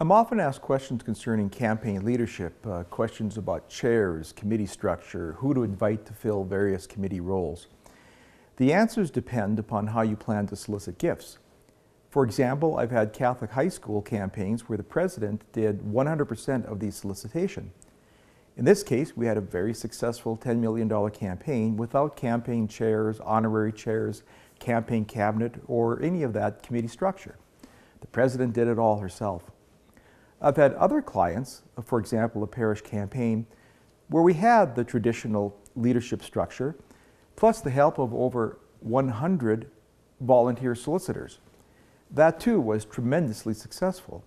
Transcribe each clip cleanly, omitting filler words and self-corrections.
I'm often asked questions concerning campaign leadership, questions about chairs, committee structure, who to invite to fill various committee roles. The answers depend upon how you plan to solicit gifts. For example, I've had Catholic high school campaigns where the president did 100% of the solicitation. In this case, we had a very successful $10 million campaign without campaign chairs, honorary chairs, campaign cabinet, or any of that committee structure. The president did it all herself. I've had other clients, for example, a parish campaign, where we had the traditional leadership structure, plus the help of over 100 volunteer solicitors. That too was tremendously successful.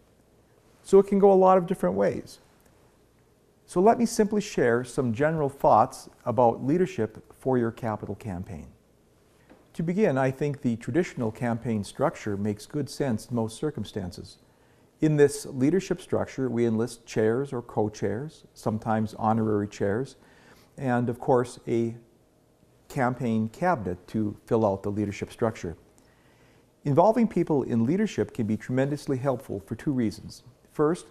So it can go a lot of different ways. So let me simply share some general thoughts about leadership for your capital campaign. To begin, I think the traditional campaign structure makes good sense in most circumstances. In this leadership structure, we enlist chairs or co-chairs, sometimes honorary chairs, and of course a campaign cabinet to fill out the leadership structure. Involving people in leadership can be tremendously helpful for two reasons. First,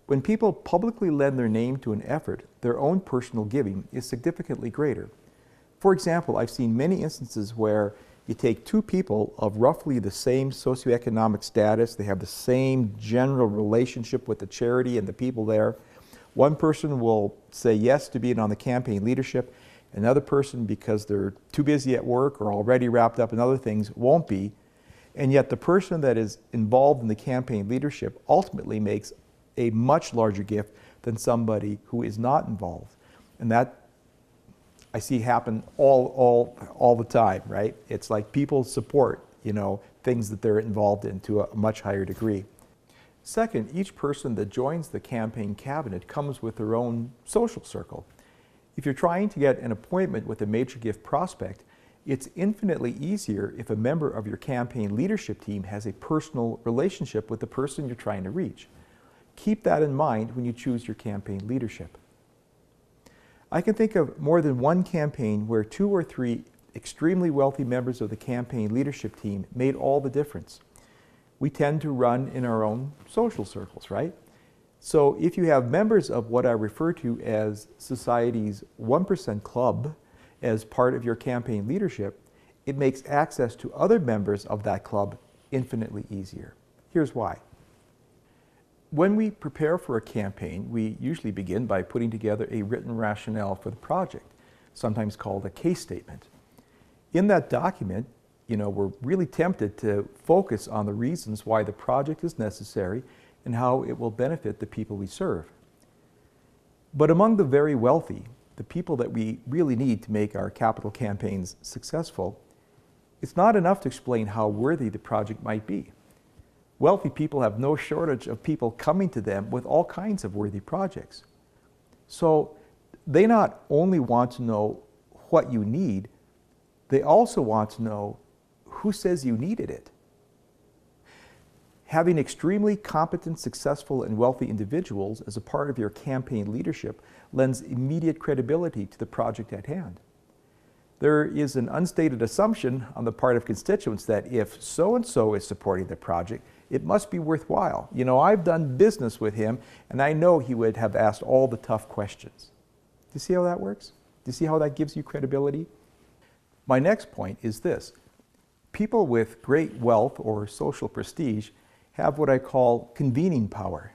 when people publicly lend their name to an effort, their own personal giving is significantly greater. For example, I've seen many instances where you take two people of roughly the same socioeconomic status, they have the same general relationship with the charity and the people there. One person will say yes to being on the campaign leadership, another person, because they're too busy at work or already wrapped up in other things, won't be. And yet the person that is involved in the campaign leadership ultimately makes a much larger gift than somebody who is not involved. And that I see happen all the time, right? It's like people support, things that they're involved in to a much higher degree. Second, each person that joins the campaign cabinet comes with their own social circle. If you're trying to get an appointment with a major gift prospect, it's infinitely easier if a member of your campaign leadership team has a personal relationship with the person you're trying to reach. Keep that in mind when you choose your campaign leadership. I can think of more than one campaign where 2 or 3 extremely wealthy members of the campaign leadership team made all the difference. We tend to run in our own social circles, right? So if you have members of what I refer to as society's 1% club as part of your campaign leadership, it makes access to other members of that club infinitely easier. Here's why. When we prepare for a campaign, we usually begin by putting together a written rationale for the project, sometimes called a case statement. In that document, we're really tempted to focus on the reasons why the project is necessary and how it will benefit the people we serve. But among the very wealthy, the people that we really need to make our capital campaigns successful, it's not enough to explain how worthy the project might be. Wealthy people have no shortage of people coming to them with all kinds of worthy projects. So they not only want to know what you need, they also want to know who says you needed it. Having extremely competent, successful, and wealthy individuals as a part of your campaign leadership lends immediate credibility to the project at hand. There is an unstated assumption on the part of constituents that if so-and-so is supporting the project, it must be worthwhile. I've done business with him, and I know he would have asked all the tough questions. Do you see how that works? Do you see how that gives you credibility? My next point is this. People with great wealth or social prestige have what I call convening power.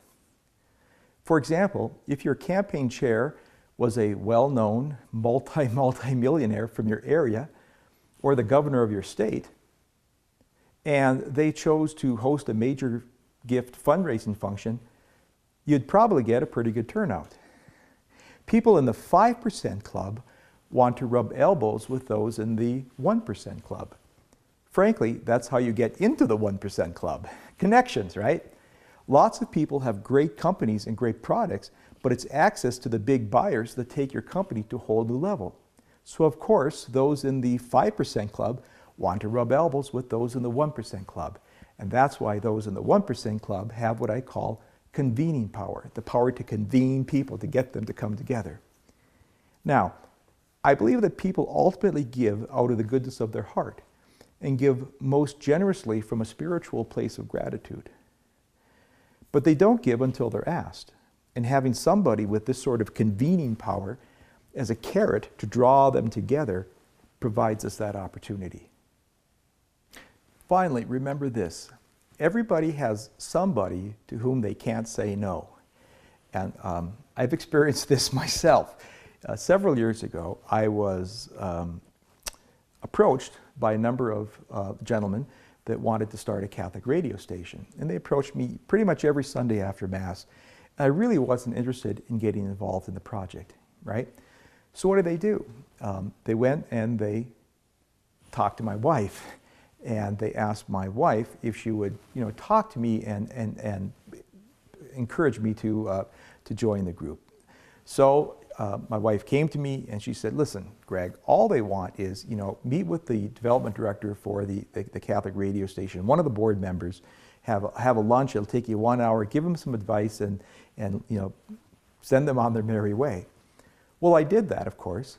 For example, if your campaign chair was a well-known multi-millionaire from your area, or the governor of your state, and they chose to host a major gift fundraising function, you'd probably get a pretty good turnout. People in the 5% club want to rub elbows with those in the 1% club. Frankly, that's how you get into the 1% club. Connections, right? Lots of people have great companies and great products, but it's access to the big buyers that take your company to a whole new level. So of course, those in the 5% club want to rub elbows with those in the 1% club. And that's why those in the 1% club have what I call convening power, the power to convene people, to get them to come together. Now, I believe that people ultimately give out of the goodness of their heart and give most generously from a spiritual place of gratitude. But they don't give until they're asked. And having somebody with this sort of convening power as a carrot to draw them together provides us that opportunity. Finally, remember this. Everybody has somebody to whom they can't say no. And I've experienced this myself. Several years ago, I was approached by a number of gentlemen that wanted to start a Catholic radio station. And they approached me pretty much every Sunday after Mass. I really wasn't interested in getting involved in the project, right? So what do? They went and they talked to my wife, and they asked my wife if she would, talk to me and encourage me to join the group. So my wife came to me and she said, listen, Greg, all they want is, meet with the development director for the Catholic radio station, one of the board members, have a lunch, it'll take you 1 hour, give them some advice and send them on their merry way. Well, I did that, of course,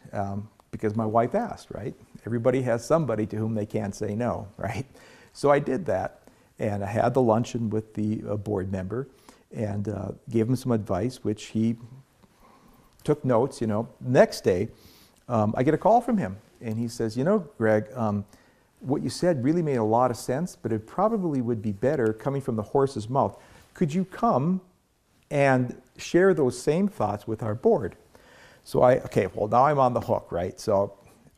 because my wife asked, right? Everybody has somebody to whom they can't say no, right? So I did that, and I had the luncheon with the board member and gave him some advice, which he took notes. Next day, I get a call from him, and he says, Greg, what you said really made a lot of sense, but it probably would be better coming from the horse's mouth. Could you come and share those same thoughts with our board? So now I'm on the hook, right? So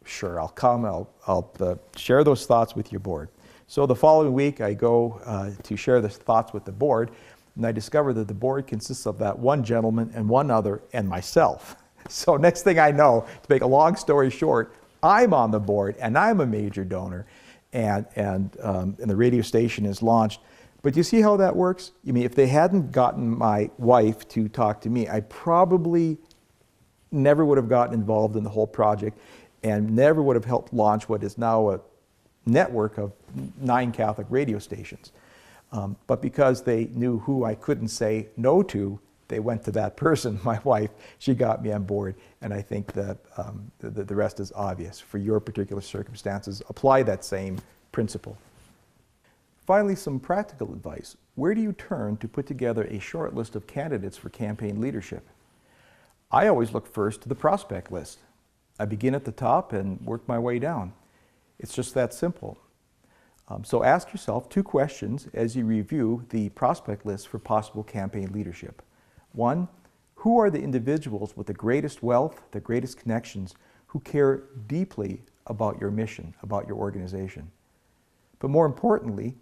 sure, I'll come, I'll share those thoughts with your board. So the following week, I go to share the thoughts with the board, and I discover that the board consists of that one gentleman and one other and myself. So next thing I know, to make a long story short, I'm on the board and I'm a major donor, and the radio station is launched. But you see how that works? I mean, if they hadn't gotten my wife to talk to me, I probably never would have gotten involved in the whole project and never would have helped launch what is now a network of 9 Catholic radio stations. But because they knew who I couldn't say no to, they went to that person, my wife. She got me on board, and I think that the rest is obvious. For your particular circumstances, apply that same principle. Finally, some practical advice. Where do you turn to put together a short list of candidates for campaign leadership? I always look first to the prospect list. I begin at the top and work my way down. It's just that simple. So ask yourself 2 questions as you review the prospect list for possible campaign leadership. 1, who are the individuals with the greatest wealth, the greatest connections, who care deeply about your mission, about your organization? But more importantly,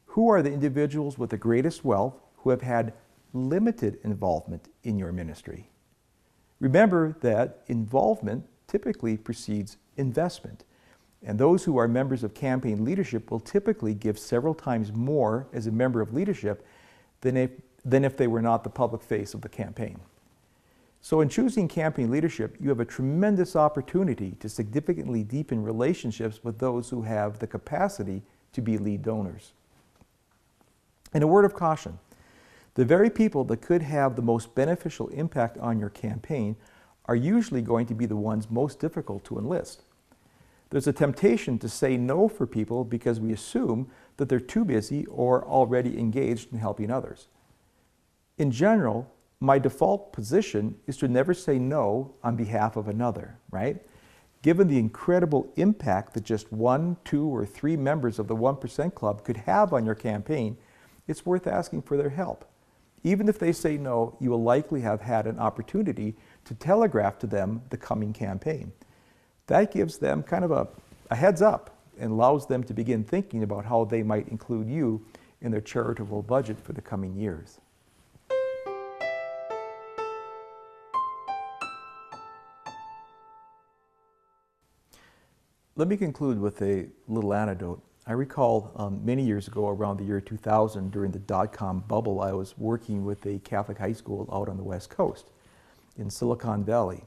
who are the individuals with the greatest wealth who have had limited involvement in your ministry? Remember that involvement typically precedes investment. And those who are members of campaign leadership will typically give several times more as a member of leadership than if they were not the public face of the campaign. So in choosing campaign leadership, you have a tremendous opportunity to significantly deepen relationships with those who have the capacity to be lead donors. And a word of caution, the very people that could have the most beneficial impact on your campaign are usually going to be the ones most difficult to enlist. There's a temptation to say no for people because we assume that they're too busy or already engaged in helping others. In general, my default position is to never say no on behalf of another, right? Given the incredible impact that just 1, 2, or 3 members of the 1% Club could have on your campaign, it's worth asking for their help. Even if they say no, you will likely have had an opportunity to telegraph to them the coming campaign. That gives them kind of a heads up and allows them to begin thinking about how they might include you in their charitable budget for the coming years. Let me conclude with a little anecdote. I recall many years ago, around the year 2000, during the dot-com bubble, I was working with a Catholic high school out on the West Coast in Silicon Valley.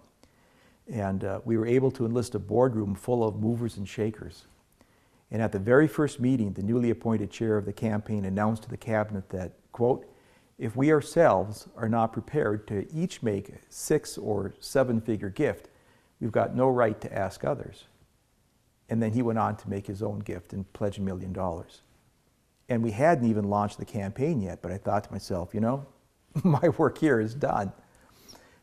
And we were able to enlist a boardroom full of movers and shakers. And at the very first meeting, the newly appointed chair of the campaign announced to the cabinet that, quote, if we ourselves are not prepared to each make a 6- or 7-figure gift, we've got no right to ask others. And then he went on to make his own gift and pledge $1 million. And we hadn't even launched the campaign yet, but I thought to myself, you know, my work here is done.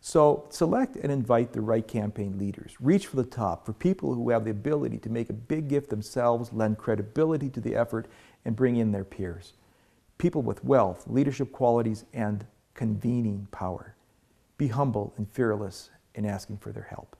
So select and invite the right campaign leaders. Reach for the top, for people who have the ability to make a big gift themselves, lend credibility to the effort, and bring in their peers. People with wealth, leadership qualities, and convening power. Be humble and fearless in asking for their help.